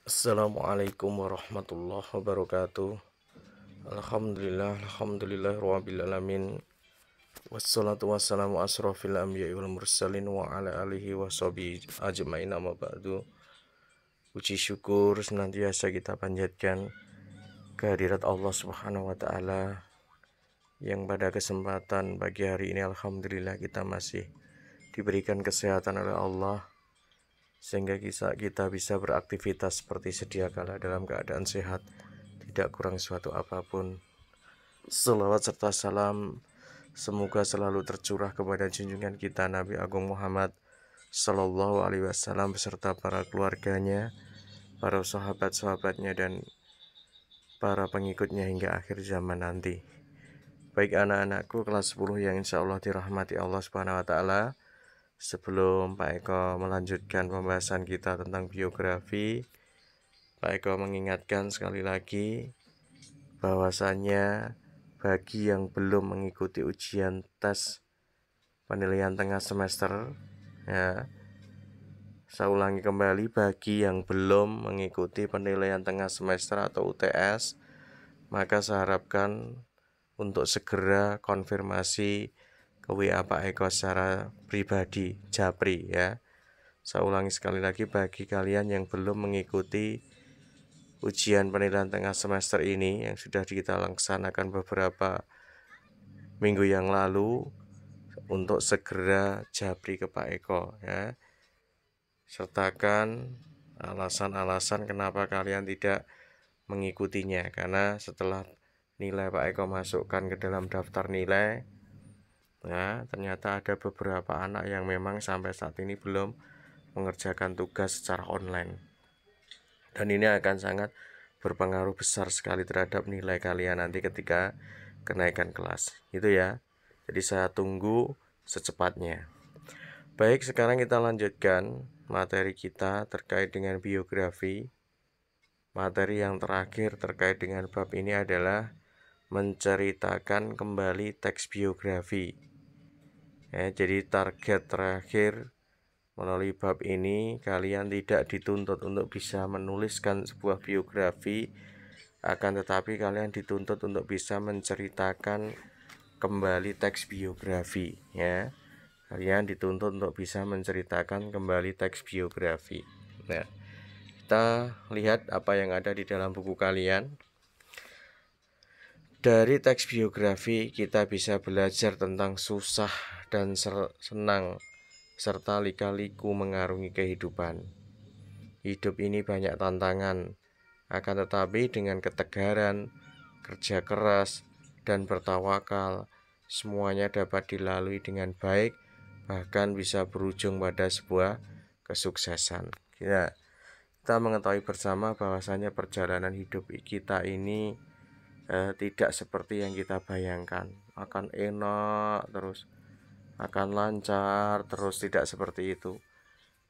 Assalamualaikum warahmatullahi wabarakatuh. Alhamdulillah alamin. Wassalatu wassalamu asrofil anbiya'i wal mursalin wa ala alihi wa sahbihi ajmain amma ba'du. Puji syukur senantiasa kita panjatkan kehadirat Allah Subhanahu wa taala yang pada kesempatan pagi hari ini alhamdulillah kita masih diberikan kesehatan oleh Allah sehingga kita bisa beraktivitas seperti sedia kala dalam keadaan sehat, tidak kurang suatu apapun. Selawat serta salam semoga selalu tercurah kepada junjungan kita Nabi Agung Muhammad Sallallahu Alaihi Wasallam beserta para keluarganya, para sahabat-sahabatnya dan para pengikutnya hingga akhir zaman nanti. Baik anak-anakku kelas 10 yang insya Allah dirahmati Allah Subhanahu Wa Taala. Sebelum Pak Eko melanjutkan pembahasan kita tentang biografi, Pak Eko mengingatkan sekali lagi bahwasannya bagi yang belum mengikuti ujian tes penilaian tengah semester, ya, saya ulangi kembali, bagi yang belum mengikuti penilaian tengah semester atau UTS, maka saya harapkan untuk segera konfirmasi ke WA Pak Eko secara pribadi, japri ya. Saya ulangi sekali lagi, bagi kalian yang belum mengikuti ujian penilaian tengah semester ini yang sudah kita laksanakan beberapa minggu yang lalu, untuk segera japri ke Pak Eko ya. Sertakan alasan-alasan kenapa kalian tidak mengikutinya, karena setelah nilai Pak Eko masukkan ke dalam daftar nilai, ya, ternyata ada beberapa anak yang memang sampai saat ini belum mengerjakan tugas secara online. Dan ini akan sangat berpengaruh besar sekali terhadap nilai kalian nanti ketika kenaikan kelas. Itu ya. Jadi saya tunggu secepatnya. Baik, sekarang kita lanjutkan materi kita terkait dengan biografi. Materi yang terakhir terkait dengan bab ini adalah menceritakan kembali teks biografi. Ya, jadi target terakhir melalui bab ini, kalian tidak dituntut untuk bisa menuliskan sebuah biografi, akan tetapi kalian dituntut untuk bisa menceritakan kembali teks biografi ya. Kalian dituntut untuk bisa menceritakan kembali teks biografi. Nah, kita lihat apa yang ada di dalam buku kalian. Dari teks biografi kita bisa belajar tentang susah dan senang serta lika-liku mengarungi kehidupan. Hidup ini banyak tantangan, akan tetapi dengan ketegaran, kerja keras, dan bertawakal, semuanya dapat dilalui dengan baik, bahkan bisa berujung pada sebuah kesuksesan. Kita mengetahui bersama bahwasanya perjalanan hidup kita ini tidak seperti yang kita bayangkan, akan enak terus, akan lancar terus, tidak seperti itu.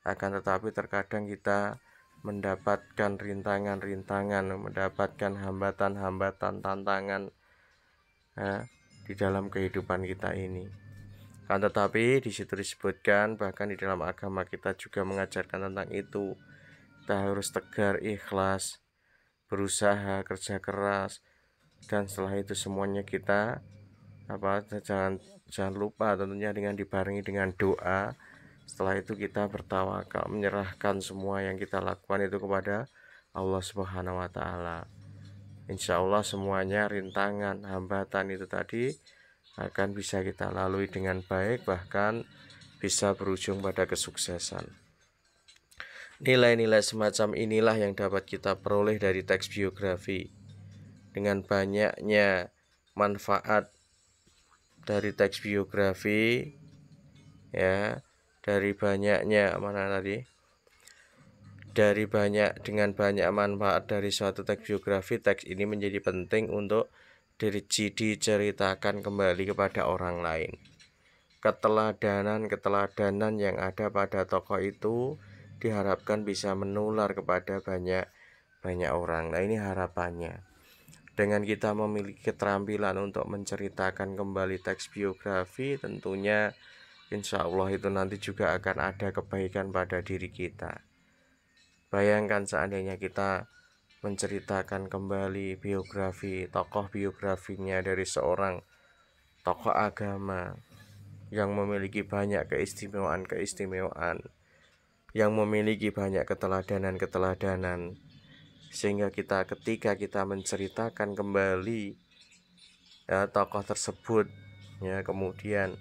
Akan tetapi terkadang kita mendapatkan rintangan-rintangan, mendapatkan hambatan-hambatan, tantangan di dalam kehidupan kita ini. Akan tetapi di situ disebutkan, bahkan di dalam agama kita juga mengajarkan tentang itu. Kita harus tegar, ikhlas, berusaha, kerja keras, dan setelah itu semuanya kita jangan lupa tentunya dengan dibarengi dengan doa. Setelah itu kita bertawakal, menyerahkan semua yang kita lakukan itu kepada Allah Subhanahu wa taala. Insya Allah semuanya rintangan, hambatan itu tadi akan bisa kita lalui dengan baik, bahkan bisa berujung pada kesuksesan. Nilai-nilai semacam inilah yang dapat kita peroleh dari teks biografi. Dengan banyaknya manfaat dari teks biografi, ya, dengan banyak manfaat dari suatu teks biografi, teks ini menjadi penting untuk diceritakan kembali kepada orang lain. Keteladanan yang ada pada tokoh itu diharapkan bisa menular kepada banyak orang. Nah, ini harapannya. Dengan kita memiliki keterampilan untuk menceritakan kembali teks biografi, tentunya insya Allah itu nanti juga akan ada kebaikan pada diri kita. Bayangkan seandainya kita menceritakan kembali tokoh biografinya dari seorang tokoh agama yang memiliki banyak keistimewaan, yang memiliki banyak keteladanan, sehingga ketika kita menceritakan kembali tokoh tersebut, ya, kemudian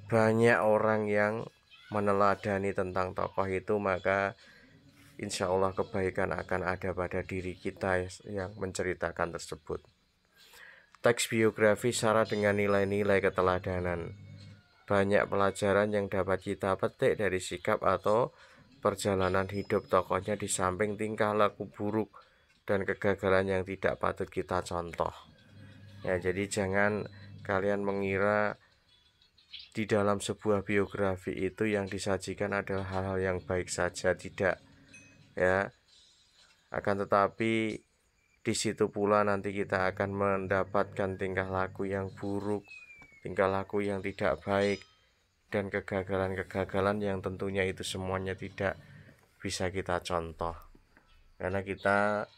banyak orang yang meneladani tentang tokoh itu, maka insya Allah kebaikan akan ada pada diri kita yang menceritakan tersebut. Teks biografi syarat dengan nilai-nilai keteladanan. Banyak pelajaran yang dapat kita petik dari sikap atau perjalanan hidup tokohnya, di samping tingkah laku buruk dan kegagalan yang tidak patut kita contoh. Ya, jadi jangan kalian mengira di dalam sebuah biografi itu yang disajikan adalah hal-hal yang baik saja, tidak. Ya, akan tetapi di situ pula nanti kita akan mendapatkan tingkah laku yang buruk, tingkah laku yang tidak baik, dan kegagalan-kegagalan yang tentunya itu semuanya tidak bisa kita contoh. Karena kita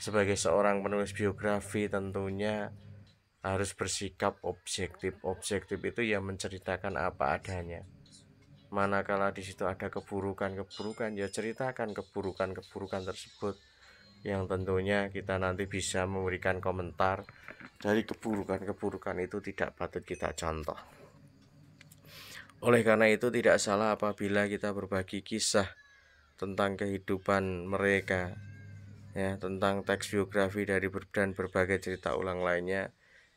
sebagai seorang penulis biografi tentunya harus bersikap objektif. Objektif itu ya menceritakan apa adanya. Manakala di situ ada keburukan-keburukan, ya ceritakan keburukan-keburukan tersebut, yang tentunya kita nanti bisa memberikan komentar dari keburukan-keburukan itu tidak patut kita contoh. Oleh karena itu tidak salah apabila kita berbagi kisah tentang kehidupan mereka, ya, tentang teks biografi dan berbagai cerita ulang lainnya.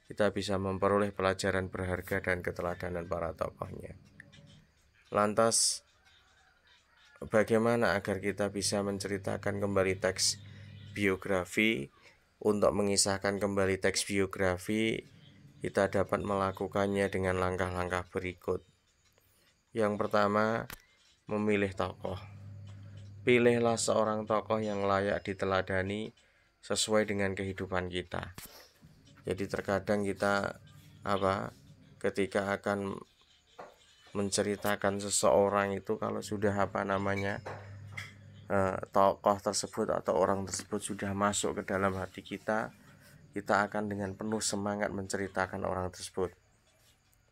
Kita bisa memperoleh pelajaran berharga dan keteladanan para tokohnya. Lantas, bagaimana agar kita bisa menceritakan kembali teks biografi? Untuk mengisahkan kembali teks biografi, kita dapat melakukannya dengan langkah-langkah berikut. Yang pertama, memilih tokoh. Pilihlah seorang tokoh yang layak diteladani sesuai dengan kehidupan kita. Jadi terkadang kita ketika akan menceritakan seseorang itu, kalau sudah tokoh tersebut atau orang tersebut sudah masuk ke dalam hati kita akan dengan penuh semangat menceritakan orang tersebut.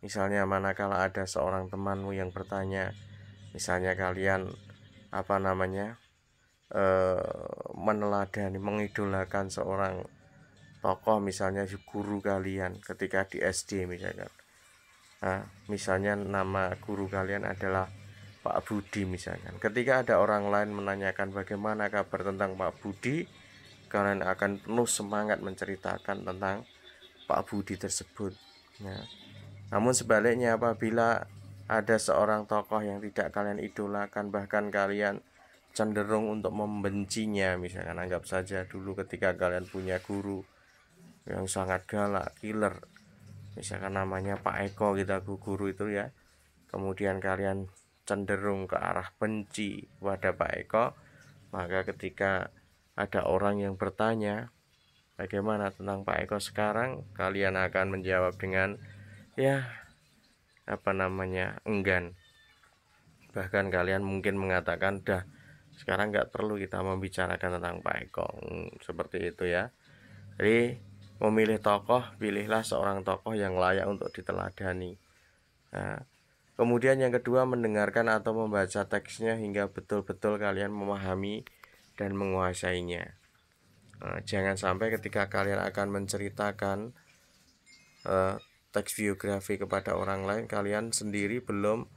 Misalnya manakala ada seorang temanmu yang bertanya, misalnya kalian meneladani, mengidolakan seorang tokoh, misalnya guru kalian ketika di SD misalkan. Misalnya nama guru kalian adalah Pak Budi misalkan. Ketika ada orang lain menanyakan bagaimana kabar tentang Pak Budi, kalian akan penuh semangat menceritakan tentang Pak Budi tersebut. Ya. Namun sebaliknya, apabila ada seorang tokoh yang tidak kalian idolakan, bahkan kalian cenderung untuk membencinya, misalkan anggap saja dulu ketika kalian punya guru yang sangat galak, killer, misalkan namanya Pak Eko, kita guru itu ya, kemudian kalian cenderung ke arah benci pada Pak Eko, maka ketika ada orang yang bertanya bagaimana tentang Pak Eko sekarang, kalian akan menjawab dengan enggan. Bahkan kalian mungkin mengatakan, dah sekarang nggak perlu kita membicarakan tentang Pak Eko, seperti itu ya. Jadi memilih tokoh, pilihlah seorang tokoh yang layak untuk diteladani. Kemudian yang kedua, mendengarkan atau membaca teksnya hingga betul-betul kalian memahami dan menguasainya. Jangan sampai ketika kalian akan menceritakan teks biografi kepada orang lain, kalian sendiri belum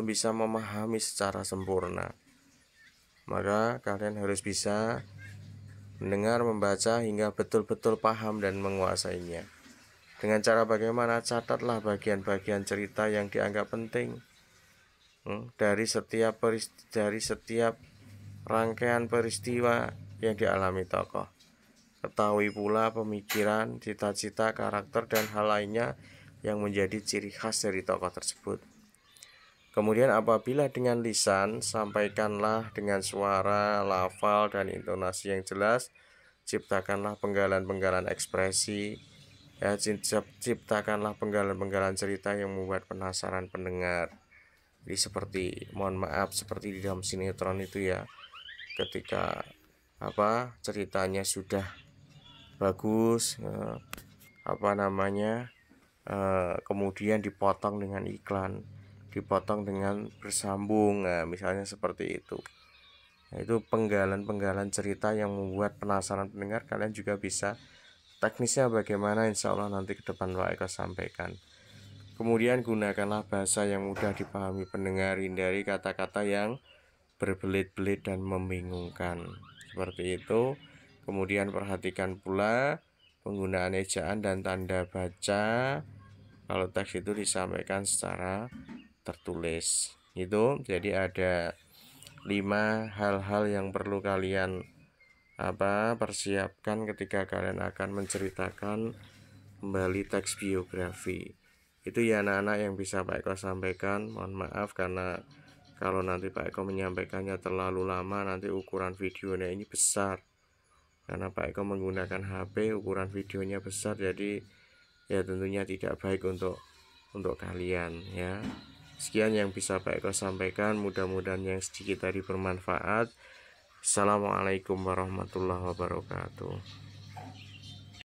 bisa memahami secara sempurna. Maka kalian harus bisa mendengar, membaca hingga betul-betul paham dan menguasainya. Dengan cara bagaimana? Catatlah bagian-bagian cerita yang dianggap penting dari setiap rangkaian peristiwa yang dialami tokoh. Ketahui pula pemikiran, cita-cita, karakter, dan hal lainnya yang menjadi ciri khas dari tokoh tersebut. Kemudian apabila dengan lisan, sampaikanlah dengan suara, lafal, dan intonasi yang jelas. Ciptakanlah penggalan-penggalan ekspresi, ciptakanlah penggalan-penggalan cerita yang membuat penasaran pendengar. Jadi seperti di dalam sinetron itu ya, ketika ceritanya sudah bagus, kemudian dipotong dengan iklan, dipotong dengan bersambung, nah misalnya seperti itu. Nah, itu penggalan cerita yang membuat penasaran pendengar. Kalian juga bisa teknisnya bagaimana, insya Allah nanti ke depan Pak Eko sampaikan. Kemudian gunakanlah bahasa yang mudah dipahami pendengar, hindari kata-kata yang berbelit-belit dan membingungkan, seperti itu. Kemudian perhatikan pula penggunaan ejaan dan tanda baca kalau teks itu disampaikan secara tertulis. Itu jadi ada 5 hal-hal yang perlu kalian persiapkan ketika kalian akan menceritakan kembali teks biografi. Itu ya anak-anak yang bisa Pak Eko sampaikan. Mohon maaf karena kalau nanti Pak Eko menyampaikannya terlalu lama, nanti ukuran videonya ini besar. Karena Pak Eko menggunakan HP, ukuran videonya besar, jadi ya tentunya tidak baik untuk kalian ya. Sekian yang bisa Pak Eko sampaikan, mudah-mudahan yang sedikit tadi bermanfaat. Assalamualaikum warahmatullahi wabarakatuh.